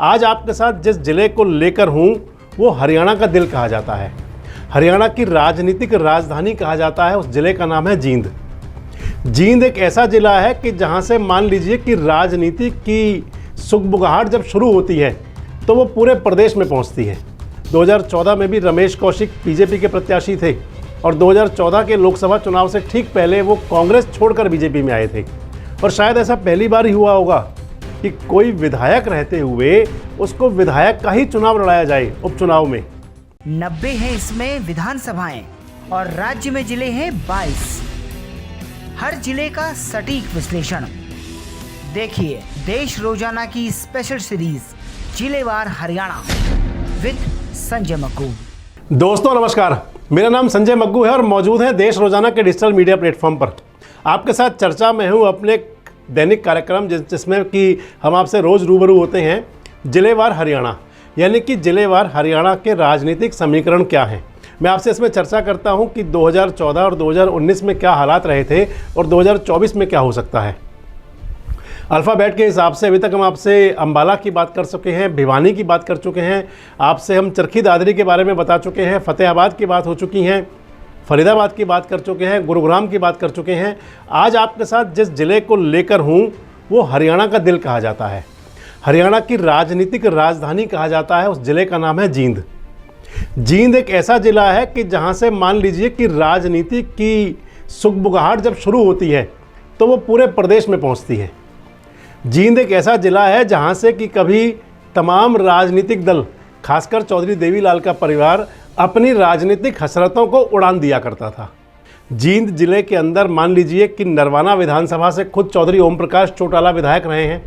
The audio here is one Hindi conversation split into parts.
आज आपके साथ जिस जिले को लेकर हूँ वो हरियाणा का दिल कहा जाता है। हरियाणा की राजनीतिक राजधानी कहा जाता है। उस जिले का नाम है जींद। जींद एक ऐसा जिला है कि जहाँ से मान लीजिए कि राजनीति की सुगबुगाहट जब शुरू होती है तो वो पूरे प्रदेश में पहुँचती है। 2014 में भी रमेश कौशिक बीजेपी के प्रत्याशी थे और 2014 के लोकसभा चुनाव से ठीक पहले वो कांग्रेस छोड़कर बीजेपी में आए थे। और शायद ऐसा पहली बार ही हुआ होगा कि कोई विधायक रहते हुए उसको विधायक का ही चुनाव लड़ाया जाए उपचुनाव में। 90 है इसमें विधानसभाएं और राज्य में जिले हैं 22। हर जिले का सटीक विश्लेषण देखिए देश रोजाना की स्पेशल सीरीज जिलेवार हरियाणा विद संजय मग्गू। दोस्तों नमस्कार, मेरा नाम संजय मग्गू है और मौजूद है देश रोजाना के डिजिटल मीडिया प्लेटफॉर्म पर। आपके साथ चर्चा में हूँ अपने दैनिक कार्यक्रम जिसमें कि हम आपसे रोज़ रूबरू होते हैं जिलेवार हरियाणा, यानी कि जिलेवार हरियाणा के राजनीतिक समीकरण क्या हैं। मैं आपसे इसमें चर्चा करता हूं कि 2014 और 2019 में क्या हालात रहे थे और 2024 में क्या हो सकता है। अल्फ़ाबेट के हिसाब से अभी तक हम आपसे अंबाला की बात कर चुके हैं, भिवानी की बात कर चुके हैं, आपसे हम चरखी दादरी के बारे में बता चुके हैं, फ़तेहाबाद की बात हो चुकी हैं, फरीदाबाद की बात कर चुके हैं, गुरुग्राम की बात कर चुके हैं। आज आपके साथ जिस ज़िले को लेकर हूँ वो हरियाणा का दिल कहा जाता है। हरियाणा की राजनीतिक राजधानी कहा जाता है। उस ज़िले का नाम है जींद। जींद एक ऐसा ज़िला है कि जहाँ से मान लीजिए कि राजनीति की सुगबुगाहट जब शुरू होती है तो वो पूरे प्रदेश में पहुँचती है। जींद एक ऐसा ज़िला है जहाँ से कि कभी तमाम राजनीतिक दल, खासकर चौधरी देवीलाल का परिवार, अपनी राजनीतिक हसरतों को उड़ान दिया करता था। जींद ज़िले के अंदर मान लीजिए कि नरवाना विधानसभा से खुद चौधरी ओम प्रकाश चौटाला विधायक रहे हैं।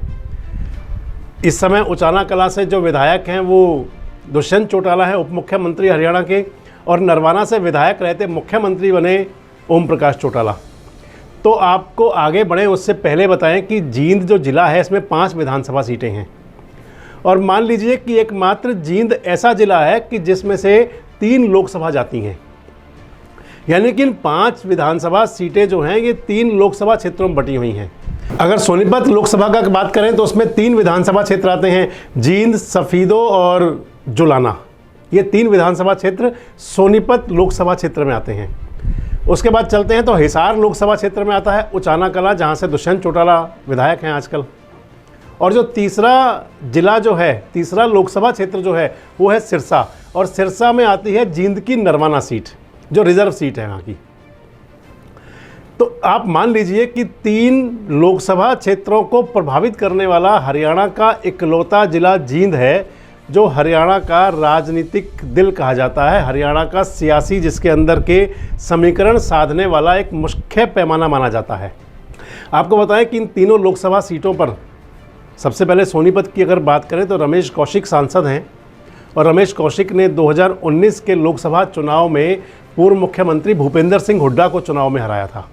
इस समय उचाना कला से जो विधायक हैं वो दुष्यंत चौटाला है, उप मुख्यमंत्री हरियाणा के, और नरवाना से विधायक रहते मुख्यमंत्री बने ओम प्रकाश चौटाला। तो आपको आगे बढ़े उससे पहले बताएं कि जींद जो ज़िला है इसमें 5 विधानसभा सीटें हैं और मान लीजिए कि एकमात्र जींद ऐसा ज़िला है कि जिसमें से 3 लोकसभा जाती हैं, यानी कि 5 विधानसभा सीटें जो हैं ये 3 लोकसभा क्षेत्रों में बटी हुई हैं। अगर सोनीपत लोकसभा का बात करें तो उसमें 3 विधानसभा क्षेत्र आते हैं, जींद, सफीदो और जुलाना। ये 3 विधानसभा क्षेत्र सोनीपत लोकसभा क्षेत्र में आते हैं। उसके बाद चलते हैं तो हिसार लोकसभा क्षेत्र में आता है उचाना कला, जहाँ से दुष्यंत चौटाला विधायक हैं आजकल। और जो तीसरा जिला जो है, तीसरा लोकसभा क्षेत्र जो है वो है सिरसा, और सिरसा में आती है जींद की नरवाना सीट जो रिजर्व सीट है यहाँ की। तो आप मान लीजिए कि 3 लोकसभा क्षेत्रों को प्रभावित करने वाला हरियाणा का इकलौता जिला जींद है जो हरियाणा का राजनीतिक दिल कहा जाता है। हरियाणा का सियासी जिसके अंदर के समीकरण साधने वाला एक मुख्य पैमाना माना जाता है। आपको बताएं कि इन तीनों लोकसभा सीटों पर सबसे पहले सोनीपत की अगर बात करें तो रमेश कौशिक सांसद हैं और रमेश कौशिक ने 2019 के लोकसभा चुनाव में पूर्व मुख्यमंत्री भूपेंद्र सिंह हुड्डा को चुनाव में हराया था।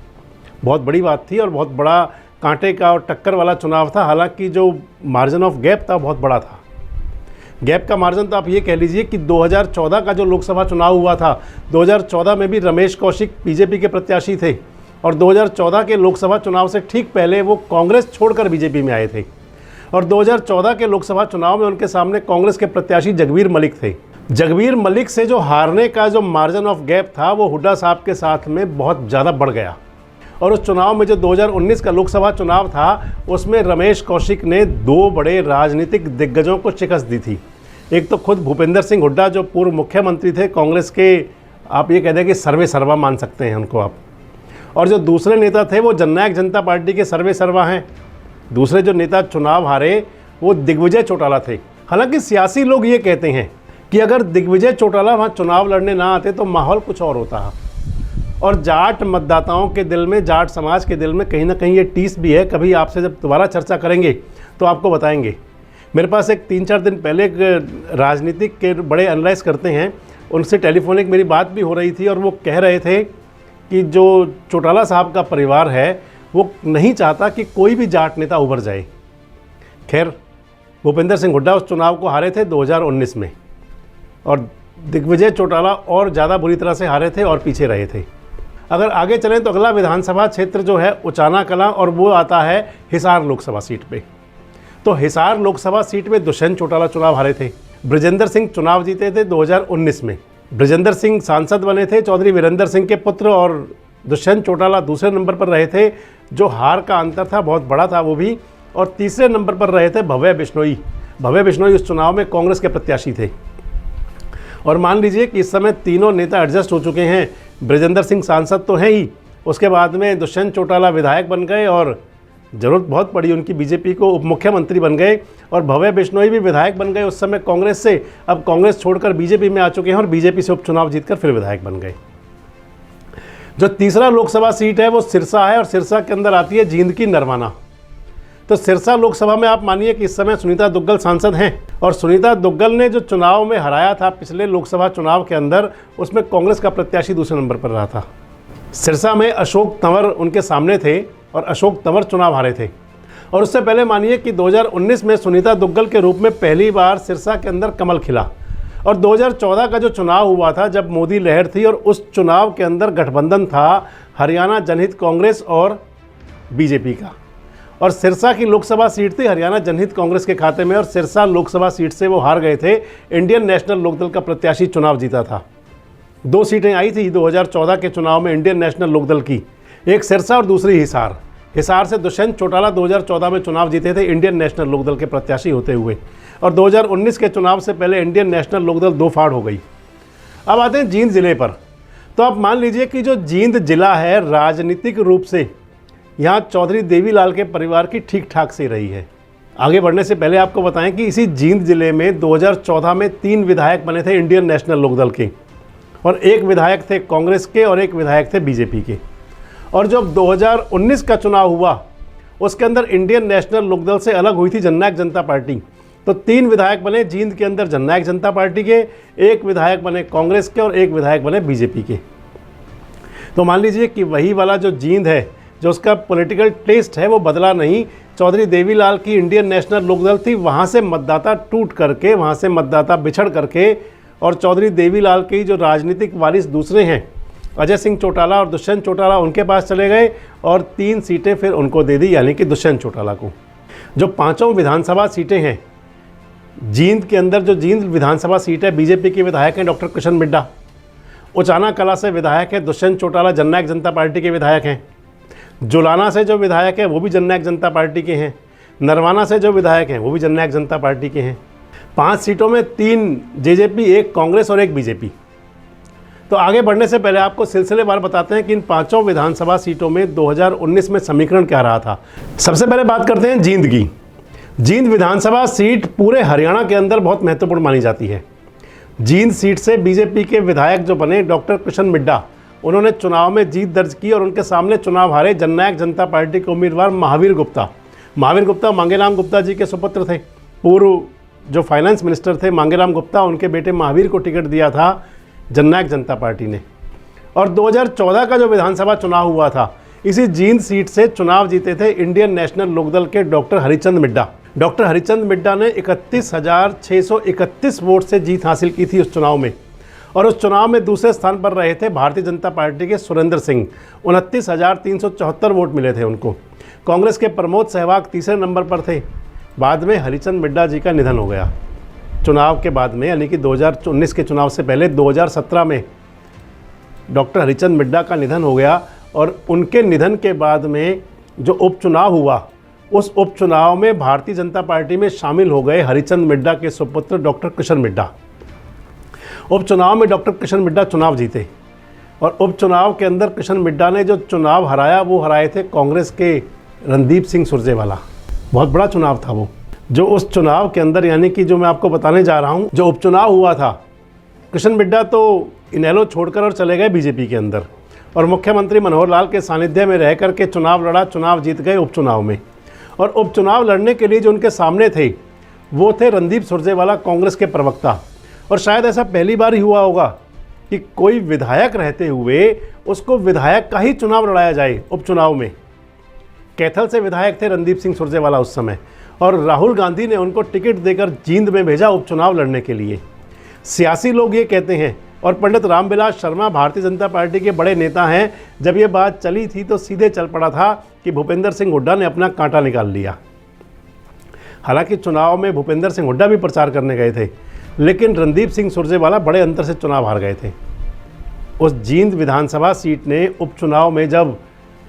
बहुत बड़ी बात थी और बहुत बड़ा कांटे का और टक्कर वाला चुनाव था। हालांकि जो मार्जिन ऑफ गैप था बहुत बड़ा था। गैप का मार्जिन तो आप ये कह लीजिए कि 2014 का जो लोकसभा चुनाव हुआ था, 2014 में भी रमेश कौशिक बीजेपी के प्रत्याशी थे और 2014 के लोकसभा चुनाव से ठीक पहले वो कांग्रेस छोड़कर बीजेपी में आए थे और 2014 के लोकसभा चुनाव में उनके सामने कांग्रेस के प्रत्याशी जगबीर मलिक थे। जगबीर मलिक से जो हारने का जो मार्जिन ऑफ गैप था वो हुड्डा साहब के साथ में बहुत ज़्यादा बढ़ गया और उस चुनाव में जो 2019 का लोकसभा चुनाव था उसमें रमेश कौशिक ने 2 बड़े राजनीतिक दिग्गजों को शिकस्त दी थी। एक तो खुद भूपेंद्र सिंह हुड्डा जो पूर्व मुख्यमंत्री थे कांग्रेस के, आप ये कह दें कि सर्वे सर्वा मान सकते हैं उनको आप, और जो दूसरे नेता थे वो जननायक जनता पार्टी के सर्वे सर्वा हैं। दूसरे जो नेता चुनाव हारे वो दिग्विजय चौटाला थे। हालांकि सियासी लोग ये कहते हैं कि अगर दिग्विजय चौटाला वहाँ चुनाव लड़ने ना आते तो माहौल कुछ और होता। और जाट मतदाताओं के दिल में, जाट समाज के दिल में कहीं ना कहीं ये टीस भी है। कभी आपसे जब दोबारा चर्चा करेंगे तो आपको बताएंगे। मेरे पास एक 3-4 दिन पहले एक राजनीतिक के बड़े एनालाइज करते हैं, उनसे टेलीफोनिक मेरी बात भी हो रही थी और वो कह रहे थे कि जो चौटाला साहब का परिवार है वो नहीं चाहता कि कोई भी जाट नेता उभर जाए। खैर, भूपेंद्र सिंह हुड्डा उस चुनाव को हारे थे 2019 में और दिग्विजय चौटाला और ज़्यादा बुरी तरह से हारे थे और पीछे रहे थे। अगर आगे चलें तो अगला विधानसभा क्षेत्र जो है उचाना कला और वो आता है हिसार लोकसभा सीट पे। तो हिसार लोकसभा सीट में दुष्यंत चौटाला चुनाव हारे थे। ब्रजेंद्र सिंह चुनाव जीते थे 2019 में। ब्रजेंद्र सिंह सांसद बने थे, चौधरी वीरेंद्र सिंह के पुत्र, और दुष्यंत चौटाला दूसरे नंबर पर रहे थे। जो हार का अंतर था बहुत बड़ा था वो भी। और तीसरे नंबर पर रहे थे भव्य बिश्नोई। भव्य बिश्नोई उस चुनाव में कांग्रेस के प्रत्याशी थे। और मान लीजिए कि इस समय तीनों नेता एडजस्ट हो चुके हैं। ब्रजेंद्र सिंह सांसद तो हैं ही, उसके बाद में दुष्यंत चौटाला विधायक बन गए और ज़रूरत बहुत पड़ी उनकी बीजेपी को, उप मुख्यमंत्री बन गए। और भव्य बिश्नोई भी विधायक बन गए उस समय कांग्रेस से। अब कांग्रेस छोड़कर बीजेपी में आ चुके हैं और बीजेपी से उपचुनाव जीतकर फिर विधायक बन गए। जो तीसरा लोकसभा सीट है वो सिरसा है, और सिरसा के अंदर आती है जींद की नरवाना। तो सिरसा लोकसभा में आप मानिए कि इस समय सुनीता दुग्गल सांसद हैं, और सुनीता दुग्गल ने जो चुनाव में हराया था पिछले लोकसभा चुनाव के अंदर, उसमें कांग्रेस का प्रत्याशी दूसरे नंबर पर रहा था। सिरसा में अशोक तंवर उनके सामने थे और अशोक तंवर चुनाव हारे थे। और उससे पहले मानिए कि 2019 में सुनीता दुग्गल के रूप में पहली बार सिरसा के अंदर कमल खिला। और 2014 का जो चुनाव हुआ था जब मोदी लहर थी, और उस चुनाव के अंदर गठबंधन था हरियाणा जनहित कांग्रेस और बीजेपी का। और सिरसा की लोकसभा सीट थी हरियाणा जनहित कांग्रेस के खाते में, और सिरसा लोकसभा सीट से वो हार गए थे। इंडियन नेशनल लोकदल का प्रत्याशी चुनाव जीता था। 2 सीटें आई थी 2014 के चुनाव में इंडियन नेशनल लोकदल की, एक सिरसा और दूसरी हिसार। हिसार से दुष्यंत चौटाला 2014 में चुनाव जीते थे इंडियन नेशनल लोकदल के प्रत्याशी होते हुए। और 2019 के चुनाव से पहले इंडियन नेशनल लोकदल 2 फाड़ हो गई। अब आते हैं जींद जिले पर। तो आप मान लीजिए कि जो जींद जिला है राजनीतिक रूप से यहाँ चौधरी देवीलाल के परिवार की ठीक ठाक से रही है। आगे बढ़ने से पहले आपको बताएं कि इसी जींद जिले में 2014 में 3 विधायक बने थे इंडियन नेशनल लोकदल के, और 1 विधायक थे कांग्रेस के और 1 विधायक थे बीजेपी के। और जब 2019 का चुनाव हुआ उसके अंदर इंडियन नेशनल लोकदल से अलग हुई थी जननायक जनता पार्टी। तो 3 विधायक बने जींद के अंदर जननायक जनता पार्टी के, 1 विधायक बने कांग्रेस के और 1 विधायक बने बीजेपी के। तो मान लीजिए कि वही वाला जो जींद है, जो उसका पॉलिटिकल टेस्ट है वो बदला नहीं। चौधरी देवीलाल की इंडियन नेशनल लोकदल थी, वहाँ से मतदाता टूट करके, वहाँ से मतदाता बिछड़ करके, और चौधरी देवीलाल के जो राजनीतिक वारिस दूसरे हैं अजय सिंह चौटाला और दुष्यंत चौटाला, उनके पास चले गए और 3 सीटें फिर उनको दे दी, यानी कि दुष्यंत चौटाला को। जो 5 विधानसभा सीटें हैं जींद के अंदर, जो जींद विधानसभा सीट है, बीजेपी के विधायक हैं डॉक्टर कृष्ण मिड्डा। उचाना कला से विधायक है दुष्यंत चौटाला, जननायक जनता पार्टी के विधायक हैं। जुलाना से जो विधायक है वो भी जननायक जनता पार्टी के हैं। नरवाना से जो विधायक हैं वो भी जननायक जनता पार्टी के हैं। 5 सीटों में 3 जेजेपी, 1 कांग्रेस और 1 बीजेपी। तो आगे बढ़ने से पहले आपको सिलसिलेवार बताते हैं कि इन 5 विधानसभा सीटों में 2019 में समीकरण क्या रहा था। सबसे पहले बात करते हैं जींद की। जींद विधानसभा सीट पूरे हरियाणा के अंदर बहुत महत्वपूर्ण मानी जाती है। जींद सीट से बीजेपी के विधायक जो बने डॉक्टर कृष्ण मिड्डा, उन्होंने चुनाव में जीत दर्ज की और उनके सामने चुनाव हारे जननायक जनता पार्टी के उम्मीदवार महावीर गुप्ता। महावीर गुप्ता मांगेराम गुप्ता जी के सुपुत्र थे। पूर्व जो फाइनेंस मिनिस्टर थे मांगेराम गुप्ता, उनके बेटे महावीर को टिकट दिया था जननायक जनता पार्टी ने। और 2014 का जो विधानसभा चुनाव हुआ था, इसी जींद सीट से चुनाव जीते थे इंडियन नेशनल लोकदल के डॉक्टर हरिचंद मिड्डा। डॉक्टर हरिचंद मिड्डा ने 31,631 वोट से जीत हासिल की थी उस चुनाव में। और उस चुनाव में दूसरे स्थान पर रहे थे भारतीय जनता पार्टी के सुरेंद्र सिंह, 29,374 वोट मिले थे उनको। कांग्रेस के प्रमोद सहवाग तीसरे नंबर पर थे। बाद में हरिचंद मिड्डा जी का निधन हो गया चुनाव के बाद में, यानी कि 2019 के चुनाव से पहले 2017 में डॉक्टर हरिचंद मिड्डा का निधन हो गया। और उनके निधन के बाद में जो उपचुनाव हुआ, उस उपचुनाव में भारतीय जनता पार्टी में शामिल हो गए हरिचंद मिड्डा के सुपुत्र डॉक्टर कृष्ण मिड्डा। उपचुनाव में डॉक्टर कृष्ण मिड्डा चुनाव जीते, और उपचुनाव के अंदर कृष्ण मिड्डा ने जो चुनाव हराया वो हराए थे कांग्रेस के रणदीप सिंह सुरजेवाला। बहुत बड़ा चुनाव था वो। जो उस चुनाव के अंदर, यानी कि जो मैं आपको बताने जा रहा हूँ, जो उपचुनाव हुआ था, कृष्ण मिड्डा तो इनेलो छोड़कर और चले गए बीजेपी के अंदर, और मुख्यमंत्री मनोहर लाल के सानिध्य में रह कर के चुनाव लड़ा, चुनाव जीत गए उपचुनाव में। और उपचुनाव लड़ने के लिए जो उनके सामने थे वो थे रणदीप सुरजेवाला, कांग्रेस के प्रवक्ता। और शायद ऐसा पहली बार ही हुआ होगा कि कोई विधायक रहते हुए उसको विधायक का ही चुनाव लड़ाया जाए उपचुनाव में। कैथल से विधायक थे रणदीप सिंह सुरजेवाला उस समय, और राहुल गांधी ने उनको टिकट देकर जींद में भेजा उपचुनाव लड़ने के लिए। सियासी लोग ये कहते हैं, और पंडित रामविलास शर्मा भारतीय जनता पार्टी के बड़े नेता हैं, जब ये बात चली थी तो सीधे चल पड़ा था कि भूपेंद्र सिंह हुड्डा ने अपना कांटा निकाल लिया। हालांकि चुनाव में भूपेंद्र सिंह हुड्डा भी प्रचार करने गए थे, लेकिन रणदीप सिंह सुरजेवाला बड़े अंतर से चुनाव हार गए थे। उस जींद विधानसभा सीट ने उपचुनाव में जब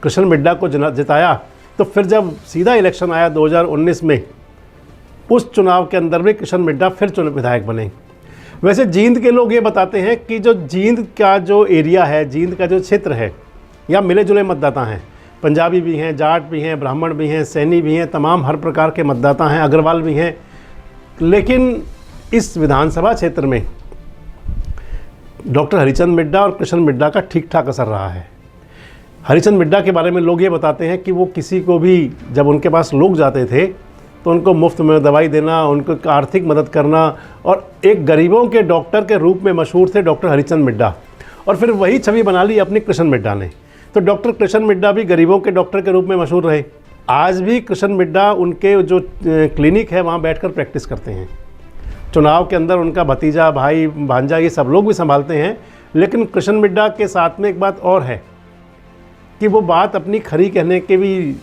कृष्ण मिड्डा को जिताया, तो फिर जब सीधा इलेक्शन आया 2019 में, उस चुनाव के अंदर भी कृष्ण मिड्डा फिर चुनाव विधायक बने। वैसे जींद के लोग ये बताते हैं कि जो जींद का जो एरिया है, जींद का जो क्षेत्र है, यहाँ मिले जुले मतदाता हैं, पंजाबी भी हैं, जाट भी हैं, ब्राह्मण भी हैं, सैनी भी हैं, तमाम हर प्रकार के मतदाता हैं, अग्रवाल भी हैं। लेकिन इस विधानसभा क्षेत्र में डॉक्टर हरिचंद मिड्डा और कृष्ण मिड्डा का ठीक ठाक असर रहा है। हरिचंद मिड्डा के बारे में लोग ये बताते हैं कि वो किसी को भी, जब उनके पास लोग जाते थे तो उनको मुफ्त में दवाई देना, उनको आर्थिक मदद करना, और एक गरीबों के डॉक्टर के रूप में मशहूर थे डॉक्टर हरिचंद मिड्डा। और फिर वही छवि बना ली अपनी कृष्ण मिड्डा ने। तो डॉक्टर कृष्ण मिड्डा भी गरीबों के डॉक्टर के रूप में मशहूर रहे। आज भी कृष्ण मिड्डा उनके जो क्लिनिक है वहाँ बैठकर प्रैक्टिस करते हैं। चुनाव के अंदर उनका भतीजा, भाई, भांजा, ये सब लोग भी संभालते हैं। लेकिन कृष्ण मिड्डा के साथ में एक बात और है कि वो बात अपनी खरी कहने के भी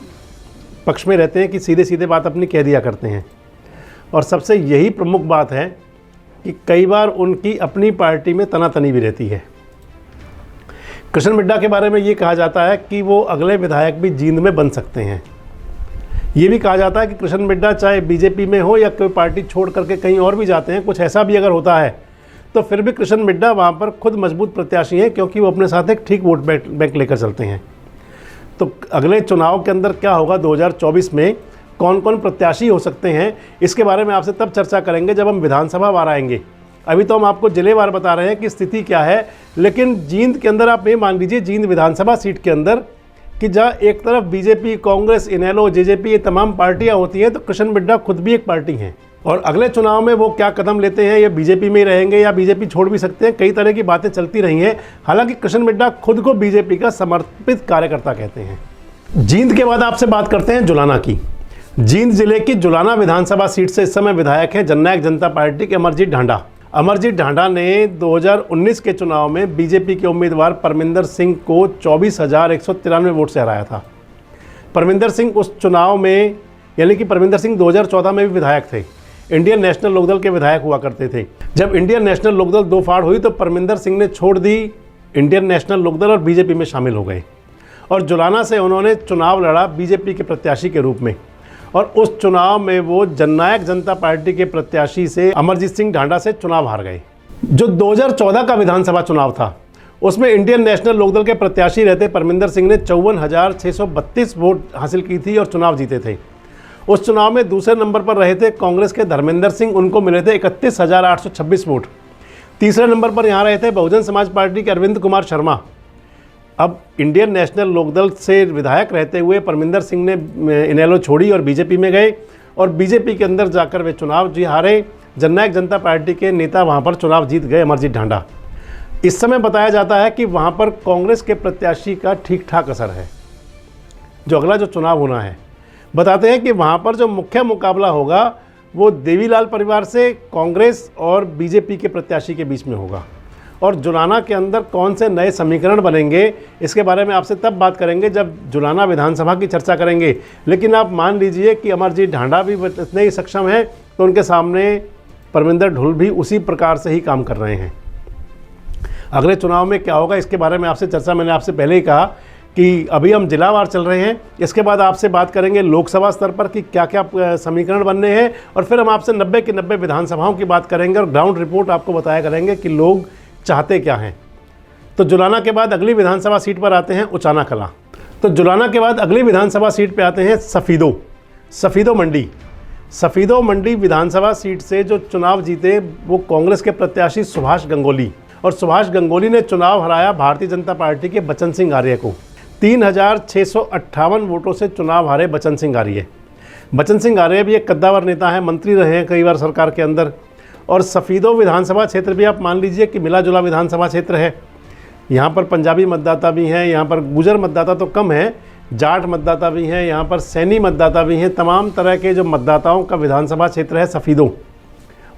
पक्ष में रहते हैं, कि सीधे सीधे बात अपनी कह दिया करते हैं। और सबसे यही प्रमुख बात है कि कई बार उनकी अपनी पार्टी में तनातनी भी रहती है। कृष्ण मिड्डा के बारे में ये कहा जाता है कि वो अगले विधायक भी जींद में बन सकते हैं। ये भी कहा जाता है कि कृष्ण मिड्डा चाहे बीजेपी में हो या कोई पार्टी छोड़ करके कहीं और भी जाते हैं, कुछ ऐसा भी अगर होता है तो फिर भी कृष्ण मिड्डा वहाँ पर खुद मजबूत प्रत्याशी हैं, क्योंकि वो अपने साथ एक ठीक वोट बैंक लेकर चलते हैं। तो अगले चुनाव के अंदर क्या होगा 2024 में, कौन कौन प्रत्याशी हो सकते हैं, इसके बारे में आपसे तब चर्चा करेंगे जब हम विधानसभा वार आएंगे। अभी तो हम आपको जिलेवार बता रहे हैं कि स्थिति क्या है। लेकिन जींद के अंदर आप ये मान लीजिए, जींद विधानसभा सीट के अंदर, कि जहाँ एक तरफ बीजेपी, कांग्रेस, इनेलो, जेजेपी, ये तमाम पार्टियाँ होती हैं, तो कृष्ण मिड्डा खुद भी एक पार्टी हैं। और अगले चुनाव में वो क्या कदम लेते हैं, ये बीजेपी में ही रहेंगे या बीजेपी छोड़ भी सकते हैं, कई तरह की बातें चलती रही हैं। हालांकि कृष्ण मिड्डा खुद को बीजेपी का समर्पित कार्यकर्ता कहते हैं। जींद के बाद आपसे बात करते हैं जुलाना की। जींद जिले की जुलाना विधानसभा सीट से इस समय विधायक हैं जननायक जनता पार्टी के अमरजीत ढांडा। अमरजीत ढांडा ने 2019 के चुनाव में बीजेपी के उम्मीदवार परमिंदर सिंह को 24,193 वोट से हराया था। परमिंदर सिंह उस चुनाव में, यानी कि परमिंदर सिंह 2014 में भी विधायक थे, इंडियन नेशनल लोकदल के विधायक हुआ करते थे। जब इंडियन नेशनल लोकदल दो फाड़ हुई तो परमिंदर सिंह ने छोड़ दी इंडियन नेशनल लोकदल और बीजेपी में शामिल हो गए। और जुलाना से उन्होंने चुनाव लड़ा बीजेपी के प्रत्याशी के रूप में, और उस चुनाव में वो जननायक जनता पार्टी के प्रत्याशी से अमरजीत सिंह ढांडा से चुनाव हार गए। जो 2014 का विधानसभा चुनाव था, उसमें इंडियन नेशनल लोकदल के प्रत्याशी रहते परमिंदर सिंह ने 54,632 वोट हासिल की थी और चुनाव जीते थे। उस चुनाव में दूसरे नंबर पर रहे थे कांग्रेस के धर्मेंद्र सिंह, उनको मिले थे 31,826 वोट। तीसरे नंबर पर यहाँ रहे थे बहुजन समाज पार्टी के अरविंद कुमार शर्मा। अब इंडियन नेशनल लोकदल से विधायक रहते हुए परमिंदर सिंह ने इनेलो छोड़ी और बीजेपी में गए, और बीजेपी के अंदर जाकर वे चुनाव हारे। जननायक जनता पार्टी के नेता वहां पर चुनाव जीत गए, अमरजीत ढांडा। इस समय बताया जाता है कि वहां पर कांग्रेस के प्रत्याशी का ठीक ठाक असर है। जो अगला जो चुनाव होना है, बताते हैं कि वहां पर जो मुख्य मुकाबला होगा वो देवीलाल परिवार से कांग्रेस और बीजेपी के प्रत्याशी के बीच में होगा। और जुलाना के अंदर कौन से नए समीकरण बनेंगे, इसके बारे में आपसे तब बात करेंगे जब जुलाना विधानसभा की चर्चा करेंगे। लेकिन आप मान लीजिए कि अमरजीत ढांडा भी इतने ही सक्षम हैं, तो उनके सामने परमिंदर ढुल भी उसी प्रकार से ही काम कर रहे हैं। अगले चुनाव में क्या होगा, इसके बारे में आपसे चर्चा मैंने आपसे पहले ही कहा कि अभी हम जिलावार चल रहे हैं। इसके बाद आपसे बात करेंगे लोकसभा स्तर पर कि क्या क्या समीकरण बनने हैं, और फिर हम आपसे 90 की 90 विधानसभाओं की बात करेंगे और ग्राउंड रिपोर्ट आपको बताया करेंगे कि लोग चाहते क्या हैं। तो जुलाना के बाद अगली विधानसभा सीट पर आते हैं उचाना कलां। तो जुलाना के बाद अगली विधानसभा सीट पे आते हैं सफ़ीदो मंडी विधानसभा सीट से जो चुनाव जीते वो कांग्रेस के प्रत्याशी सुभाष गंगोली, और सुभाष गंगोली ने चुनाव हराया भारतीय जनता पार्टी के बचन सिंह आर्य को। 3,658 वोटों से चुनाव हारे बचन सिंह आर्य। बचन सिंह आर्य भी एक कद्दावर नेता हैं, मंत्री रहे हैं कई बार सरकार के अंदर। और सफ़ीदो विधानसभा क्षेत्र भी आप मान लीजिए कि मिला जुला विधानसभा क्षेत्र है। यहाँ पर पंजाबी मतदाता भी हैं, यहाँ पर गुजर मतदाता तो कम है, जाट मतदाता भी हैं, यहाँ पर सैनी मतदाता भी हैं। तमाम तरह के जो मतदाताओं का विधानसभा क्षेत्र है सफ़ीदो।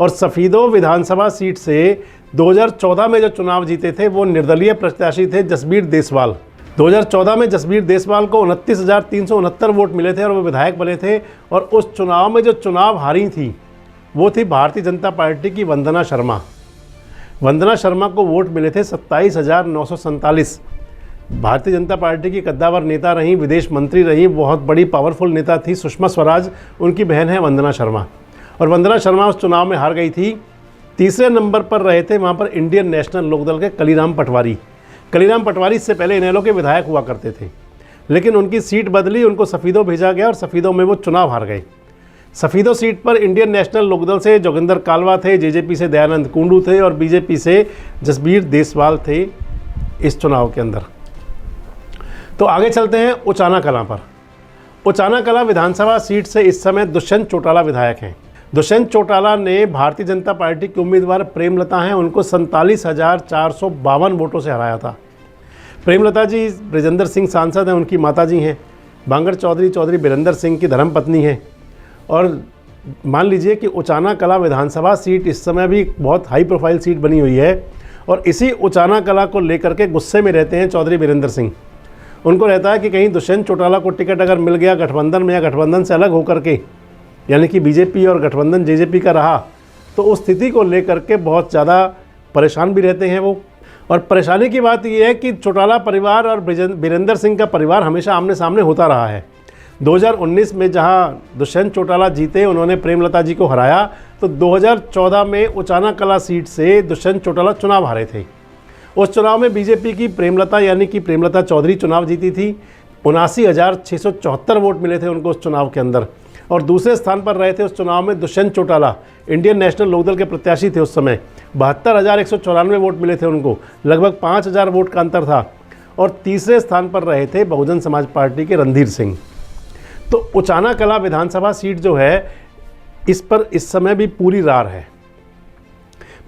और सफ़ीदो विधानसभा सीट से 2014 में जो चुनाव जीते थे वो निर्दलीय प्रत्याशी थे जसबीर देसवाल। 2014 में जसबीर देसवाल को 29,369 वोट मिले थे और वो विधायक बने थे। और उस चुनाव में जो चुनाव हारी थी वो थी भारतीय जनता पार्टी की वंदना शर्मा। वंदना शर्मा को वोट मिले थे 27,947। भारतीय जनता पार्टी की कद्दावर नेता रहीं, विदेश मंत्री रहीं, बहुत बड़ी पावरफुल नेता थी सुषमा स्वराज, उनकी बहन है वंदना शर्मा। और वंदना शर्मा उस चुनाव में हार गई थी। तीसरे नंबर पर रहे थे वहाँ पर इंडियन नेशनल लोकदल के कलीराम पटवारी। कलीराम पटवारी इससे पहले इनेलो के विधायक हुआ करते थे, लेकिन उनकी सीट बदली, उनको सफ़ीदों भेजा गया और सफ़ीदों में वो चुनाव हार गए। सफ़ीदों सीट पर इंडियन नेशनल लोकदल से जोगिंदर कालवा थे, जेजेपी से दयानंद कुंडू थे और बीजेपी से जसबीर देसवाल थे इस चुनाव के अंदर। तो आगे चलते हैं उचाना कलां पर। उचाना कलां विधानसभा सीट से इस समय दुष्यंत चौटाला विधायक हैं। दुष्यंत चौटाला ने भारतीय जनता पार्टी के उम्मीदवार प्रेमलता हैं, उनको 47,452 वोटों से हराया था। प्रेमलता जी ब्रजेंद्र सिंह सांसद हैं, उनकी माता जी हैं। बांगर चौधरी बीरेंद्र सिंह की धर्मपत्नी हैं। और मान लीजिए कि उचाना कलां विधानसभा सीट इस समय भी बहुत हाई प्रोफाइल सीट बनी हुई है और इसी उचाना कलां को लेकर के गुस्से में रहते हैं चौधरी बीरेंद्र सिंह। उनको रहता है कि कहीं दुष्यंत चौटाला को टिकट अगर मिल गया गठबंधन में या गठबंधन से अलग होकर के, यानी कि बीजेपी और गठबंधन जेजेपी का रहा, तो उस स्थिति को लेकर के बहुत ज़्यादा परेशान भी रहते हैं वो। और परेशानी की बात यह है कि चौटाला परिवार और बीरेंद्र सिंह का परिवार हमेशा आमने सामने होता रहा है। 2019 में जहां दुष्यंत चौटाला जीते, उन्होंने प्रेमलता जी को हराया, तो 2014 में उचाना कलां सीट से दुष्यंत चौटाला चुनाव हारे थे। उस चुनाव में बीजेपी की प्रेमलता यानी कि प्रेमलता चौधरी चुनाव जीती थी। 79,674 वोट मिले थे उनको उस चुनाव के अंदर। और दूसरे स्थान पर रहे थे उस चुनाव में दुष्यंत चौटाला, इंडियन नेशनल लोकदल के प्रत्याशी थे उस समय। 72,194 वोट मिले थे उनको, लगभग 5,000 वोट का अंतर था। और तीसरे स्थान पर रहे थे बहुजन समाज पार्टी के रणधीर सिंह। तो उचाना कलां विधानसभा सीट जो है, इस पर इस समय भी पूरी रार है।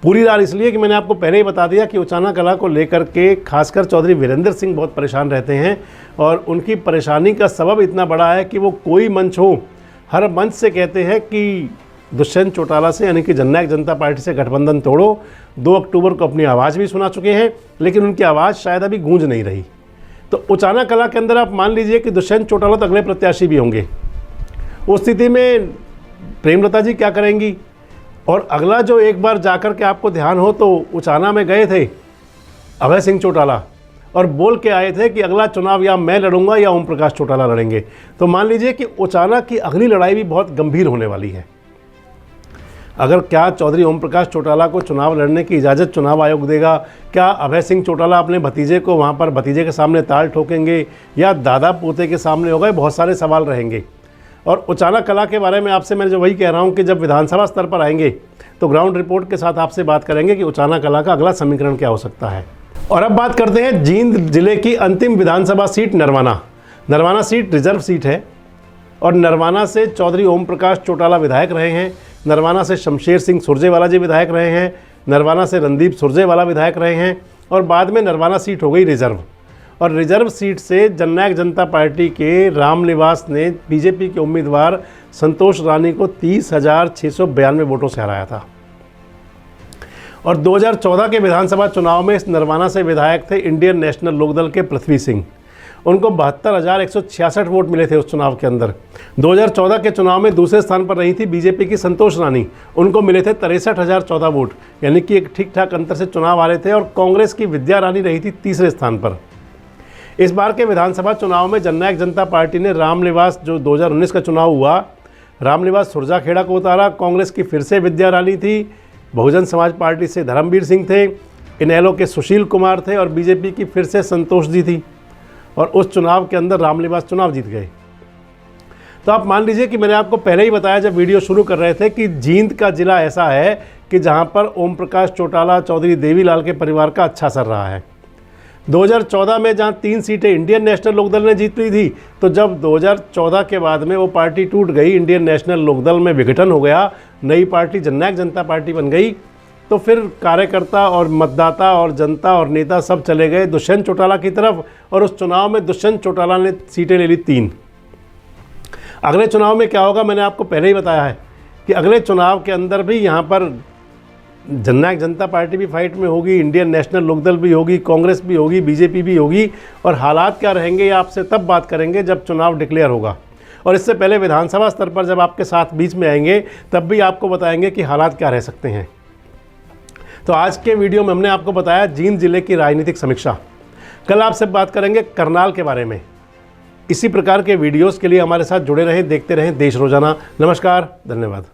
पूरी रार इसलिए कि मैंने आपको पहले ही बता दिया कि उचाना कलां को लेकर के खासकर चौधरी वीरेंद्र सिंह बहुत परेशान रहते हैं। और उनकी परेशानी का सबब इतना बड़ा है कि वो कोई मंच हो, हर मंच से कहते हैं कि दुष्यंत चौटाला से यानी कि जननायक जनता पार्टी से गठबंधन तोड़ो। 2 अक्टूबर को अपनी आवाज़ भी सुना चुके हैं, लेकिन उनकी आवाज़ शायद अभी गूंज नहीं रही। तो उचाना कलां के अंदर आप मान लीजिए कि दुष्यंत चौटाला तो अगले प्रत्याशी भी होंगे। उस स्थिति में प्रेमलता जी क्या करेंगी? और अगला जो एक बार जाकर के आपको ध्यान हो तो उचाना में गए थे अभय सिंह चौटाला और बोल के आए थे कि अगला चुनाव या मैं लड़ूंगा या ओम प्रकाश चौटाला लड़ेंगे। तो मान लीजिए कि उचाना की अगली लड़ाई भी बहुत गंभीर होने वाली है। अगर क्या चौधरी ओम प्रकाश चौटाला को चुनाव लड़ने की इजाज़त चुनाव आयोग देगा? क्या अभय सिंह चौटाला अपने भतीजे को वहाँ पर भतीजे के सामने ताल ठोकेंगे या दादा पोते के सामने होगा? बहुत सारे सवाल रहेंगे। और उचाना कलां के बारे में आपसे मैं जो वही कह रहा हूँ कि जब विधानसभा स्तर पर आएंगे तो ग्राउंड रिपोर्ट के साथ आपसे बात करेंगे कि उचाना कलां का अगला समीकरण क्या हो सकता है। और अब बात करते हैं जींद जिले की अंतिम विधानसभा seat Narwana. Narwana seat reserve seat है और नरवाना से चौधरी ओम प्रकाश चौटाला विधायक रहे हैं। नरवाना से शमशेर सिंह सुरजेवाला जी विधायक रहे हैं। नरवाना से रणदीप सुरजेवाला विधायक रहे हैं। और बाद में नरवाना सीट हो गई रिजर्व। और रिजर्व सीट से जननायक जनता पार्टी के रामनिवास ने बीजेपी के उम्मीदवार संतोष रानी को 30,692 वोटों से हराया था। और 2014 के विधानसभा चुनाव में इस नरवाना से विधायक थे इंडियन नेशनल लोकदल के पृथ्वी सिंह। उनको 72,166 वोट मिले थे उस चुनाव के अंदर। 2014 के चुनाव में दूसरे स्थान पर रही थी बीजेपी की संतोष रानी, उनको मिले थे 63,014 वोट, यानी कि एक ठीक ठाक अंतर से चुनाव आ रहे थे। और कांग्रेस की विद्या रानी रही थी तीसरे स्थान पर। इस बार के विधानसभा चुनाव में जननायक जनता पार्टी ने रामनिवास, जो 2019 का चुनाव हुआ, रामनिवास सुरजाखेड़ा को उतारा। कांग्रेस की फिर से विद्या रानी थी, बहुजन समाज पार्टी से धर्मवीर सिंह थे, इनेलो के सुशील कुमार थे और बीजेपी की फिर से संतोष जी थी। और उस चुनाव के अंदर रामनिवास चुनाव जीत गए। तो आप मान लीजिए कि मैंने आपको पहले ही बताया जब वीडियो शुरू कर रहे थे कि जींद का जिला ऐसा है कि जहां पर ओम प्रकाश चौटाला, चौधरी देवीलाल के परिवार का अच्छा असर रहा है। 2014 में जहां 3 सीटें इंडियन नेशनल लोकदल ने जीत ली थी, तो जब 2014 के बाद में वो पार्टी टूट गई, इंडियन नेशनल लोकदल में विघटन हो गया, नई पार्टी जननायक जनता पार्टी बन गई, तो फिर कार्यकर्ता और मतदाता और जनता और नेता सब चले गए दुष्यंत चौटाला की तरफ। और उस चुनाव में दुष्यंत चौटाला ने सीटें ले ली 3। अगले चुनाव में क्या होगा मैंने आपको पहले ही बताया है कि अगले चुनाव के अंदर भी यहाँ पर जननायक जनता पार्टी भी फाइट में होगी, इंडियन नेशनल लोकदल भी होगी, कांग्रेस भी होगी, बीजेपी भी होगी। और हालात क्या रहेंगे ये आपसे तब बात करेंगे जब चुनाव डिक्लेयर होगा। और इससे पहले विधानसभा स्तर पर जब आपके साथ बीच में आएंगे तब भी आपको बताएंगे कि हालात क्या रह सकते हैं। तो आज के वीडियो में हमने आपको बताया जींद जिले की राजनीतिक समीक्षा। कल आपसे बात करेंगे करनाल के बारे में। इसी प्रकार के वीडियोस के लिए हमारे साथ जुड़े रहें, देखते रहें देश रोजाना। नमस्कार, धन्यवाद।